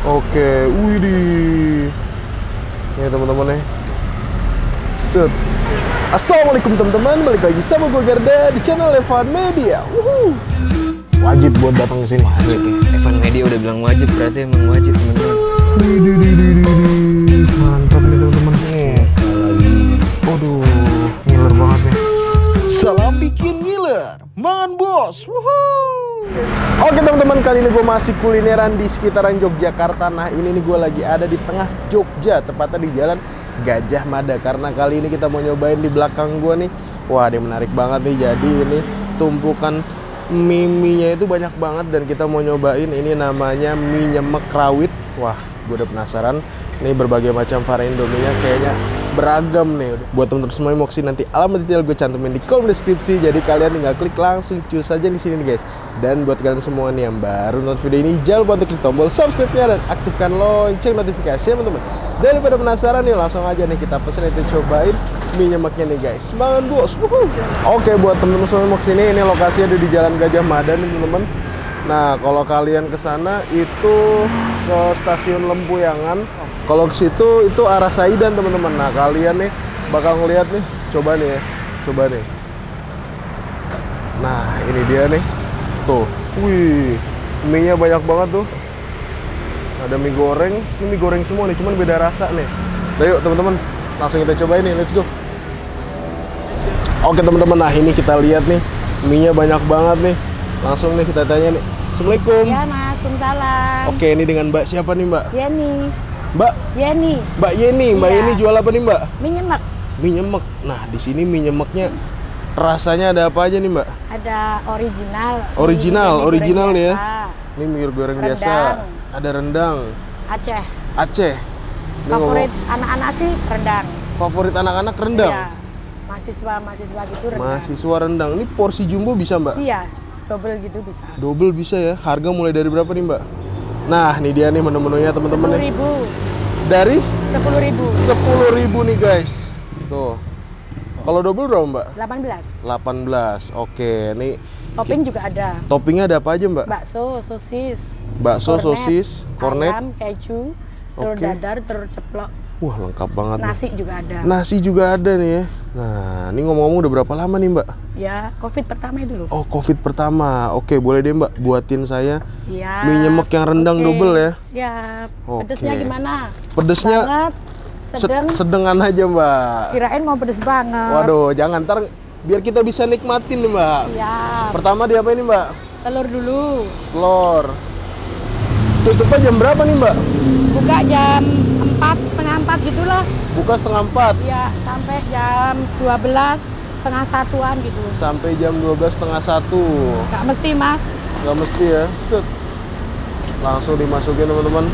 Oke, widih. Nih teman-teman nih. Set. Assalamualaikum teman-teman, balik lagi sama gue Garda di channel Evan Media. Wajib buat datang ke sini. Wajib ya. Evan Media udah bilang wajib, berarti emang wajib teman-teman. Mantap nih teman-teman. Waduh, ngiler banget nih. Salam bikin ngiler, mangan bos. Oke teman-teman, kali ini gue masih kulineran di sekitaran Yogyakarta. Nah ini nih gue lagi ada di tengah Jogja, tepatnya di Jalan Gajah Mada. Karena kali ini kita mau nyobain di belakang gue nih. Wah, ini menarik banget nih. Jadi ini tumpukan mie-nya itu banyak banget dan kita mau nyobain. Ini namanya mie nyemek rawit. Wah, gue udah penasaran. Ini berbagai macam varian Indomie-nya kayaknya beragam nih. Buat teman-teman semua yang mau kesini, nanti alamat detail gue cantumin di kolom deskripsi. Jadi kalian tinggal klik langsung cus aja di sini nih guys. Dan buat kalian semua nih yang baru nonton video ini, jangan lupa untuk klik tombol subscribe-nya dan aktifkan lonceng notifikasi teman-teman. Daripada penasaran nih, langsung aja nih kita pesen itu cobain mie nyemeknya nih guys. Semangat bos. Oke, buat teman-teman semua yang mau kesini, ini lokasinya ada di Jalan Gajah Mada nih teman-teman. Nah, kalau kalian ke sana itu ke stasiun Lempuyangan. Kalau ke situ itu arah Saidan teman-teman. Nah, kalian nih bakal ngeliat nih, coba nih ya, coba nih. Nah, ini dia nih. Tuh, wih, mie-nya banyak banget tuh. Ada mie goreng, ini mie goreng semua nih, cuman beda rasa nih. Nah, yuk teman-teman, langsung kita cobain nih, let's go. Oke teman-teman, nah ini kita lihat nih, mie-nya banyak banget nih. Langsung nih kita tanya nih. Assalamualaikum. Ya mas, waalaikumsalam. Oke, ini dengan Mbak siapa nih Mbak? Yeni. Mbak Yeni. Mbak Yeni. Mbak Iya. Yeni jual apa nih Mbak? Mie nyemek. Mie nyemek. Nah, di sini mie nyemeknya rasanya ada apa aja nih Mbak? Ada original. Original nih ya. biasa. Ini mie goreng Rendang. biasa. Ada rendang. Aceh. Aceh. Ini Favorit ngomong- anak-anak sih rendang. favorit anak-anak rendang. Iya. Mahasiswa gitu rendang. Mahasiswa rendang. Ini porsi jumbo bisa Mbak? Iya. Double gitu bisa. Double bisa ya. Harga mulai dari berapa nih Mbak? Nah, ini dia nih menu-menunya teman-teman nih. 10.000. Dari 10.000. 10.000 nih guys. Tuh. Kalau double berapa Mbak? 18. 18. Oke, nih Topping juga ada. toppingnya ada apa aja Mbak? Bakso, sosis. Bakso, kornet, sosis, kornet. ayam, keju, telur Oke. dadar, telur ceplok. Wah, lengkap banget nih. Nasi juga ada. Nasi juga ada nih ya. Nah, ini ngomong-ngomong udah berapa lama nih Mbak? Ya, COVID pertama itu loh. Oh, COVID pertama. Oke, boleh deh Mbak buatin saya Siap. mie nyemek yang rendang Oke, double ya. Siap. Oke. Pedesnya gimana? Pedesnya Banget. Sedang. sedengan aja Mbak. Kirain mau pedes banget. Waduh, jangan ntar biar kita bisa nikmatin nih Mbak. Siap. Pertama di apa ini Mbak? Telur dulu. Telur. Tutupnya jam berapa nih Mbak? Buka jam 4, setengah 4 gitu lah. Buka setengah 4 Ya, sampai jam 12, setengah 1-an gitu. sampai jam 12 setengah 1. Gak mesti mas. Gak mesti ya. Set. Langsung dimasukin teman-teman.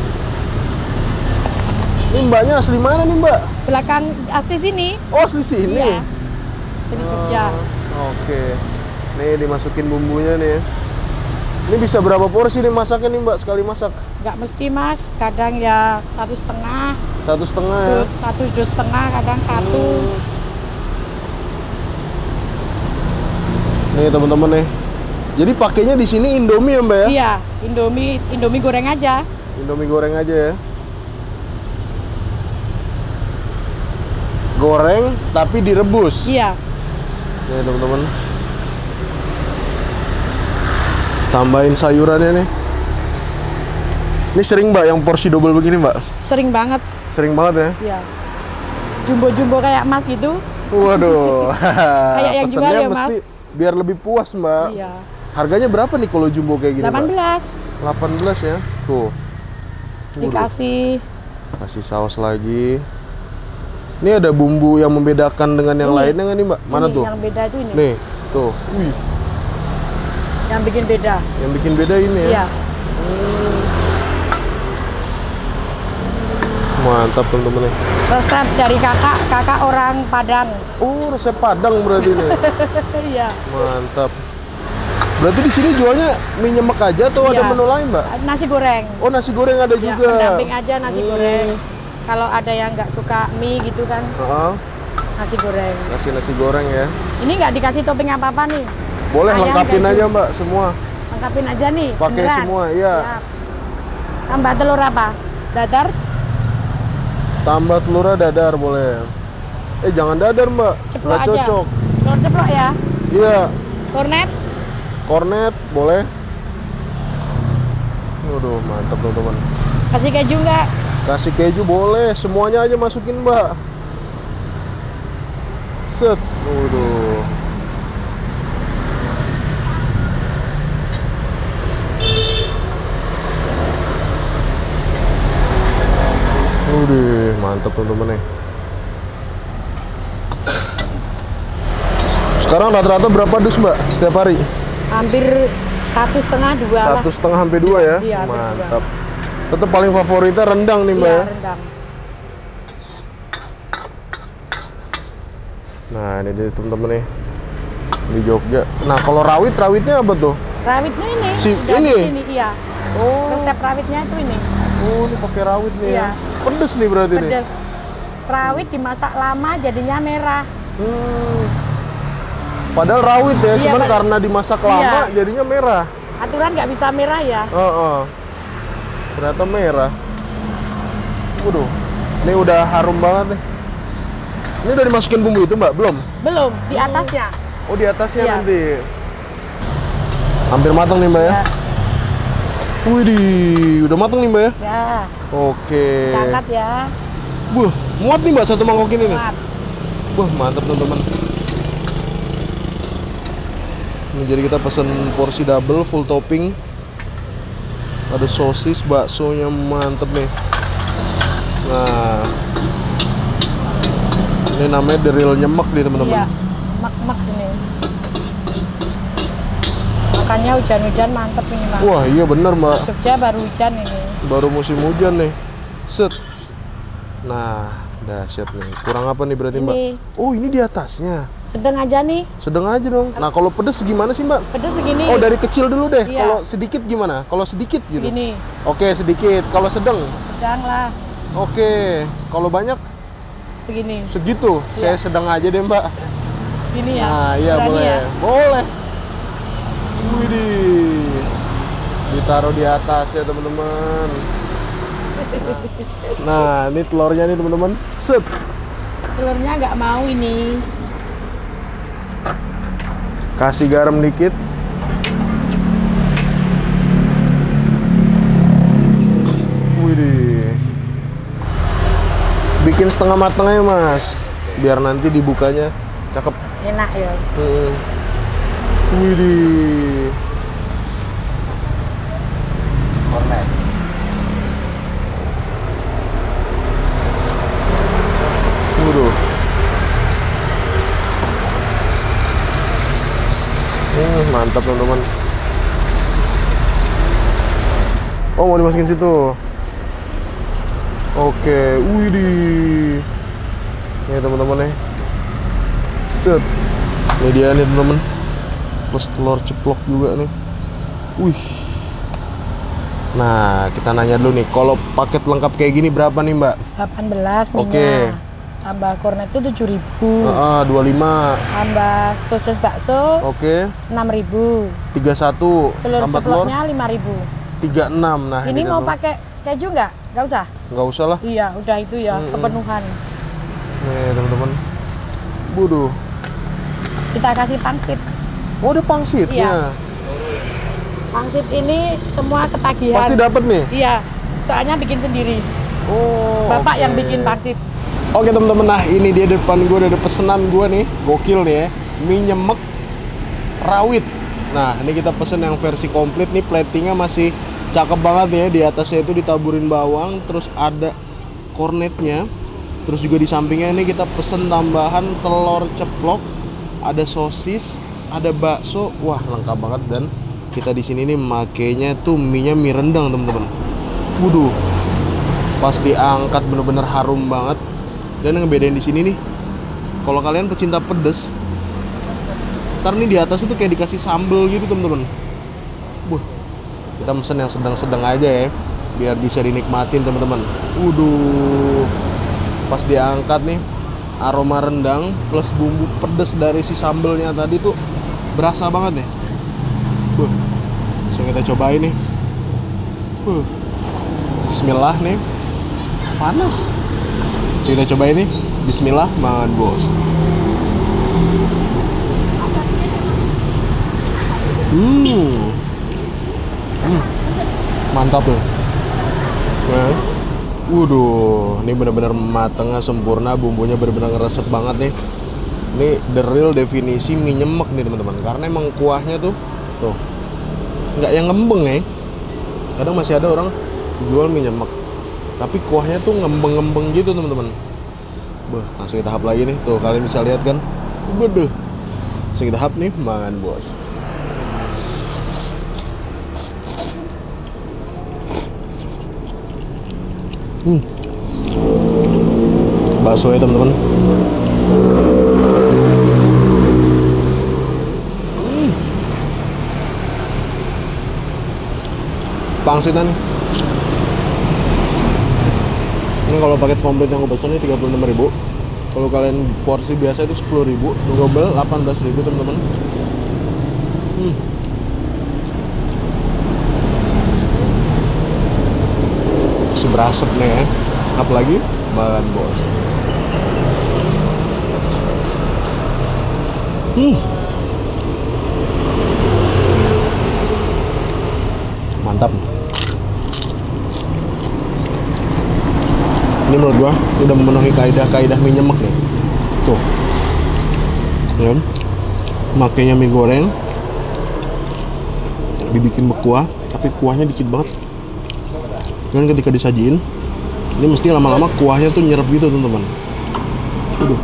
Ini Mbaknya asli mana nih Mbak? Belakang asli sini. Oh, asli sini. Iya. Sini Jogja. Oke. Nih dimasukin bumbunya nih ya. Ini bisa berapa porsi nih masaknya nih Mbak sekali masak? Gak mesti mas. Kadang ya 1,5. 1,5 ya. 1,5, kadang 1. Nih teman-teman nih. Jadi pakainya di sini Indomie ya Mbak ya? Iya, Indomie goreng aja. Indomie goreng aja ya. Goreng tapi direbus. Iya. Nih teman-teman. Tambahin sayurannya nih. Ini sering Mbak yang porsi double begini Mbak? Sering banget. Sering banget ya? Iya. Jumbo-jumbo kayak Mas gitu. Waduh. Kayak yang jual Pesennya ya, Mas? mesti biar lebih puas Mbak. Iya. Harganya berapa nih kalau jumbo kayak gini 18. Mbak? 18 ya. Tuh. Dikasih Kasih saus lagi. Ini ada bumbu yang membedakan dengan yang Ini. lainnya nggak nih Mbak? Mana ini, tuh? yang beda itu ini. Nih, tuh. Wih, Yang bikin beda. yang bikin beda ini ya. Iya. Mantap teman-teman nih. Resep dari kakak orang Padang. Oh, resep Padang berarti ini. Iya. Mantap. Berarti di sini jualnya mie nyemek aja atau ada Iya. menu lain Mbak? Nasi goreng. Oh, nasi goreng ada Ya, juga. pendamping aja nasi goreng. Kalau ada yang nggak suka mie gitu kan, Heeh. nasi goreng. Nasi goreng ya. Ini nggak dikasih topping apa-apa nih. Boleh Ayam, lengkapin keju. aja Mbak semua. Lengkapin aja nih. Pakai beneran. semua, iya. Siap. Tambah telur apa? Dadar? Tambah telurnya dadar boleh. Jangan dadar mbak, Ceplok nggak aja. cocok. Telur ceplok ya? Iya, Kornet? kornet boleh. Waduh, mantap teman-teman. Kasih keju nggak? Kasih keju boleh, semuanya aja masukin mbak. Set, waduh. Waduh, mantap teman-teman nih. Sekarang rata-rata berapa dus mbak setiap hari? Hampir 1,5 2 lah. 1,5 sampai 2 ya? Iya, hampir Mantap. Tetap paling favoritnya rendang nih mbak Iya, ya? rendang. Nah ini dia temen-temen nih di Jogja. Nah kalau rawitnya apa tuh? Rawitnya ini. Udah di ini? sini, iya. Oh, Resep rawitnya itu ini. ini pakai rawit nih Iya. ya? Pedes nih berarti nih? Pedas. Rawit dimasak lama jadinya merah. Padahal rawit ya, Iya, cuman karena dimasak lama Iya. jadinya merah. Aturan nggak bisa merah ya. Ternyata merah. Waduh, ini udah harum banget nih. Ini udah dimasukin bumbu itu mbak? Belum? Belum, di atasnya. Oh di atasnya Iya. nanti. Hampir matang nih mbak ya? Ya. Widih, udah matang nih mbak ya? Ya, Oke. kita angkat ya. Buh, muat nih mbak satu mangkok ini nih. Muat. Wah mantap teman-teman. Ini jadi kita pesen porsi double full topping. Ada sosis, baksonya mantep nih. Nah, ini namanya the real nyemek nih teman-teman. Iya, mak-mak ini. Makannya hujan-hujan mantep ini mas. Wah iya bener mbak. Jogja baru hujan ini. Baru musim hujan nih. Set. Nah, dahsyat nih. Kurang apa nih berarti mbak? Ini. Oh ini di atasnya. Sedang aja nih. Sedang aja dong. Nah kalau pedes gimana sih mbak? Pedes segini. Oh dari kecil dulu deh. Iya. Kalau sedikit gimana? Kalau sedikit gitu. Segini. Oke sedikit. Kalau sedang. Sedang lah. Oke. Kalau banyak Segini. segitu. Saya Iya. sedang aja deh mbak. Gini ya. Nah iya Berani boleh. ya? Boleh. Widih. Ditaruh di atas ya teman-teman. Nah ini telurnya nih teman-teman. Set. Telurnya nggak mau ini. Kasih garam dikit. Widih. Bikin setengah matang aja mas, biar nanti dibukanya cakep. Enak ya. Widih. Kornet. Waduh. Mantap teman-teman. Oh mau dimasukin situ. Oke, widih. Nih teman-teman nih. Set. Ini dia nih teman-teman. Plus telur ceplok juga nih. Wih. Nah, kita nanya dulu nih, kalau paket lengkap kayak gini berapa nih, Mbak? 18 minyak. Oke. Tambah kornet itu 7.000. 25. Tambah sosis bakso Oke. 6.000. 31. Telur Tambah telur ceploknya 5.000. 36. Nah, Ini mau teman-teman. pakai keju nggak? Nggak usah. Nggak usah lah. Iya, udah itu ya kepenuhan. Nih, teman-teman. Buduh. Kita kasih pangsit. Oh, ada pangsitnya. Iya. Pangsit ini semua ketagihan. Pasti dapat nih. Iya, soalnya bikin sendiri. Oh. Bapak oke. yang bikin pangsit. Oke teman-teman, nah ini dia depan gue udah ada pesanan gue nih, gokil nih ya, mie nyemek rawit. Nah ini kita pesen yang versi komplit nih, platingnya masih cakep banget ya. Di atasnya itu ditaburin bawang, terus ada kornetnya, terus juga di sampingnya ini kita pesen tambahan telur ceplok, ada sosis, ada bakso, wah lengkap banget. Dan kita di sini nih makainya tuh mie-nya mie rendang teman-teman. Waduh, pas diangkat bener-bener harum banget. Dan yang ngebedain di sini nih, kalau kalian pecinta pedes, ntar nih di atas itu kayak dikasih sambal gitu teman-teman. Kita mesen yang sedang-sedang aja ya, biar bisa dinikmatin teman-teman. Waduh, pas diangkat nih, aroma rendang plus bumbu pedes dari si sambelnya tadi tuh berasa banget nih. Langsung kita cobain nih. Bismillah nih. Panas. Kita coba ini. Bismillah, mangan bos. Mantap loh. Nah. Waduh, ini benar-benar matangnya sempurna, bumbunya benar-benar ngeresep banget nih. Ini the real definisi mie nyemek nih teman-teman. Karena emang kuahnya tuh nggak yang ngembeng ya. Kadang masih ada orang jual mie nyemek, tapi kuahnya tuh ngembeng-ngembeng gitu teman-teman. Langsung kita hap lagi nih. Tuh kalian bisa lihat kan. Waduh. Langsung kita hap nih, mangan bos. Bakso ya teman-teman. Pangsitan. Ini kalau paket komplit yang gue pesan ini 36.000. Kalau kalian porsi biasa itu 10.000. Double 18.000 teman-teman. Seberasep nih ya. Apalagi makan bos. Mantap. Ini menurut gua udah memenuhi kaidah-kaidah mie nyemek nih. Tuh. Ya. Makanya mie goreng dibikin berkuah, tapi kuahnya dikit banget. Dan ketika disajiin, ini mesti lama-lama kuahnya tuh nyerap gitu teman-teman. Aduh.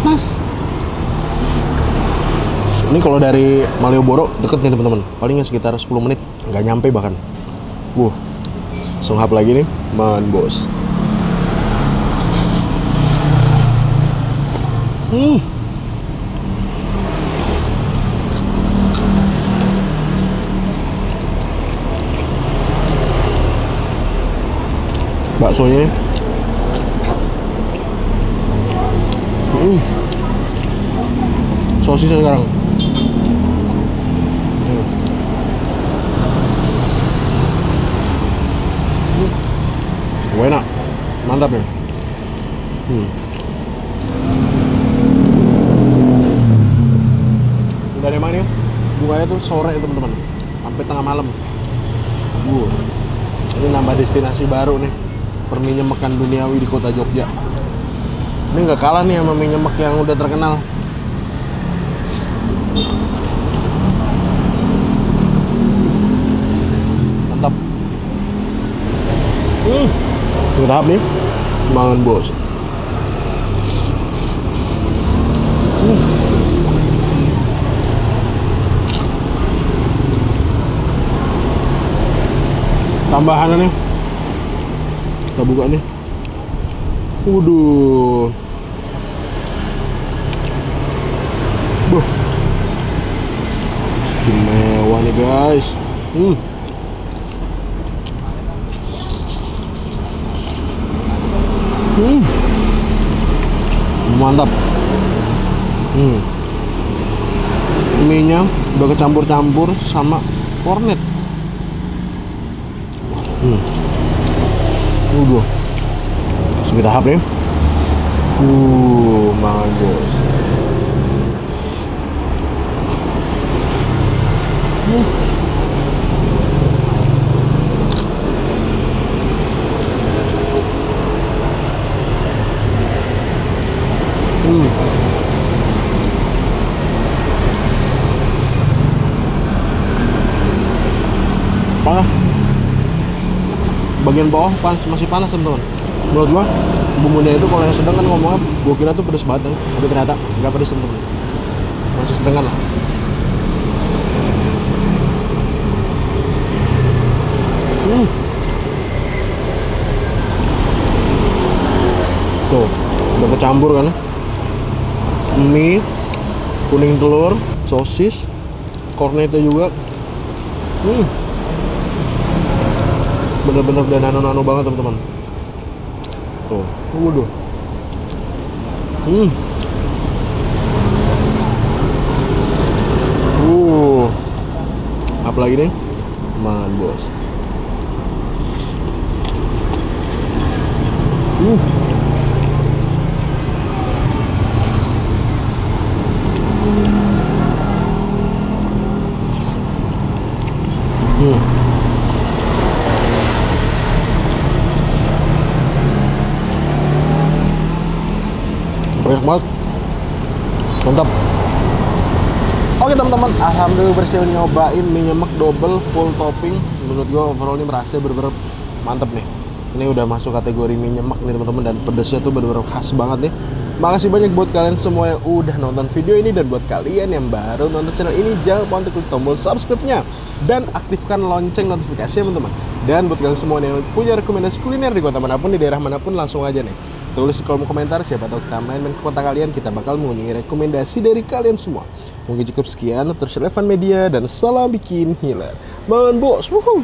Mas. Ini kalau dari Malioboro deket nih teman-teman. Palingnya sekitar 10 menit, nggak nyampe bahkan. Langsung hap lagi nih, man bos. Baksonya sosisnya sekarang enak, mantap ya. Dan emang nih bukanya tuh sore teman-teman, sampai tengah malam. Ini nambah destinasi baru nih, permie nyemekan duniawi di kota Jogja. Ini nggak kalah nih sama mie nyemek yang udah terkenal. Mantap. Kita tahap nih, mangan bos. Tambahannya nih, kita buka nih. Waduh. Istimewa nih guys. Mantap. Mie-nya udah kecampur-campur sama kornet. Langsung kita hap nih. Mangan bos. Panas. Bagian bawah masih panas teman-teman. Menurut gua bumbunya itu kalau yang sedang kan ngomongnya, gua kira tuh pedas banget kan, tapi ternyata nggak pedas teman-teman. Masih sedengan lah. Tuh, udah kecampur kan? Mie, kuning telur, sosis, kornetnya juga. Bener-bener udah nano-nano banget teman-teman. Tuh, waduh. Apalagi nih, man bos. Banyak banget, mantap. Oke teman-teman, alhamdulillah berhasil nyobain mie nyemek double full topping. Menurut gue overall ini berasa bener-bener mantep nih. Ini udah masuk kategori mie nyemek nih teman-teman, dan pedesnya tuh bener-bener khas banget nih. Makasih banyak buat kalian semua yang udah nonton video ini, dan buat kalian yang baru nonton channel ini jangan lupa untuk klik tombol subscribe-nya dan aktifkan lonceng notifikasi teman-teman. Dan buat kalian semua yang punya rekomendasi kuliner di kota manapun, di daerah manapun, langsung aja nih tulis di kolom komentar, siapa tahu kita main ke kota kalian, kita bakal mengunjungi rekomendasi dari kalian semua. Mungkin cukup sekian, terus Relevan Media dan salam bikin hiler. Man bos, wuhuu.